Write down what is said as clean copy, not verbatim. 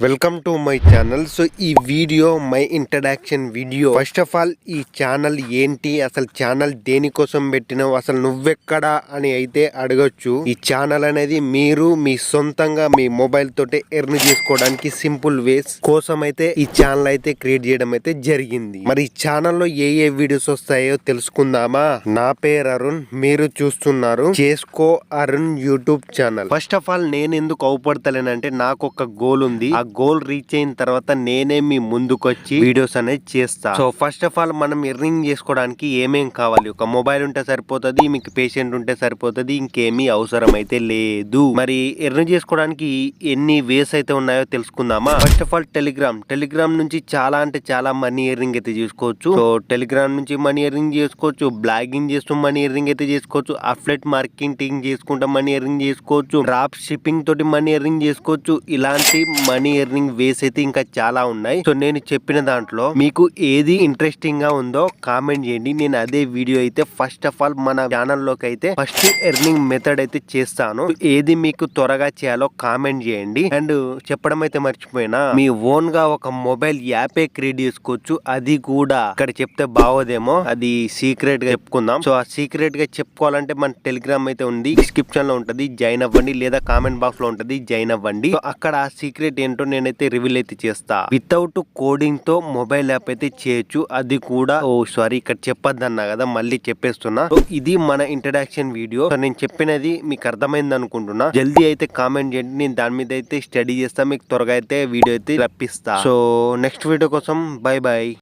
Welcome to my channel. So ఈ video my introduction video. First of all ఈ channel ఏంటి, అసలు channel దేనికోసం పెట్టినావు, అసలు నువ్వెక్కడా అని అయితే అడగొచ్చు. ఈ ఛానల్ అనేది మీరు మీ సొంతంగా మీ మొబైల్ తోటే ఎర్న్ చేసుకోవడానికి సింపుల్ వేస్ కోసం అయితే ఈ ఛానల్ అయితే క్రియేట్ చేయడం అయితే జరిగింది. మరి ఈ ఛానల్లో ఏ వీడియోస్ వస్తాయో తెలుసుకుందామా. నా పేరు అరుణ్, మీరు చూస్తున్నారు చేసుకో Arun YouTube channel. First of all నేను ఎందుకు అవుపడతలేనంటే నాకు ఒక గోల్ ఉంది. ఆ గోల్ రీచ్ అయిన తర్వాత నేనే మీ ముందుకు వచ్చి వీడియోస్ అనేది చేస్తా. సో ఫస్ట్ ఆఫ్ ఆల్ మనం ఎర్నింగ్ చేసుకోవడానికి ఏమేం కావాలి, ఒక మొబైల్ ఉంటే సరిపోతుంది, మీకు పేషెంట్ ఉంటే సరిపోతుంది, ఇంకేమీ అవసరం అయితే లేదు. మరి ఎర్న్ చేసుకోవడానికి ఎన్ని వేస్ అయితే ఉన్నాయో తెలుసుకుందామా. ఫస్ట్ ఆఫ్ ఆల్ టెలిగ్రామ్ నుంచి చాలా అంటే చాలా మనీ ఎర్నింగ్ అయితే చేసుకోవచ్చు. సో టెలిగ్రామ్ నుంచి మనీ ఎర్నింగ్ చేసుకోవచ్చు, బ్లాగింగ్ చేస్తూ మనీ ఎర్నింగ్ అయితే చేసుకోవచ్చు, అఫ్లెట్ మార్కెటింగ్ చేసుకుంటా మనీ ఎర్నింగ్ చేసుకోవచ్చు, డ్రాప్ షిప్పింగ్ తోటి మనీ ఎర్నింగ్ చేసుకోవచ్చు. ఇలాంటి మనీ ఎర్నింగ్ వేస్ అయితే ఇంకా చాలా ఉన్నాయి. సో నేను చెప్పిన దాంట్లో మీకు ఏది ఇంట్రెస్టింగ్ గా ఉందో కామెంట్ చేయండి. నేను అదే వీడియో అయితే ఫస్ట్ ఆఫ్ ఆల్ మన ఛానల్ లోకి అయితే ఫస్ట్ ఎర్నింగ్ మెథడ్ అయితే చేస్తాను. ఏది మీకు త్వరగా చేయాలో కామెంట్ చేయండి. అండ్ చెప్పడం అయితే మర్చిపోయినా, మీ ఓన్ గా ఒక మొబైల్ యాపే క్రియేట్ చేసుకోవచ్చు. అది కూడా ఇక్కడ చెప్తే బాగోదేమో, అది సీక్రెట్ గా చెప్పుకుందాం. సో ఆ సీక్రెట్ గా చెప్పుకోవాలంటే మన టెలిగ్రామ్ అయితే ఉంది, డిస్క్రిప్షన్ లో ఉంటది, జాయిన్ అవ్వండి, లేదా కామెంట్ బాక్స్ లో ఉంటది, జాయిన్ అవ్వండి. అక్కడ ఆ సీక్రెట్ ఏంటో నేనైతే రివీల్ అయితే చేస్తా. వితౌట్ కోడింగ్ తో మొబైల్ యాప్ అయితే చేయొచ్చు. అది కూడా ఇక్కడ చెప్పొద్దన్నా కదా, మళ్ళీ చెప్పేస్తున్నా. ఇది మన ఇంట్రడక్షన్ వీడియో. నేను చెప్పినది మీకు అర్థమైంది అనుకుంటున్నా. జల్దీ అయితే కామెంట్ చేయండి, నేను దాని మీద అయితే స్టడీ చేస్తా, మీకు త్వరగా అయితే వీడియో అయితే రప్పిస్తా. సో నెక్స్ట్ వీడియో కోసం బై బై.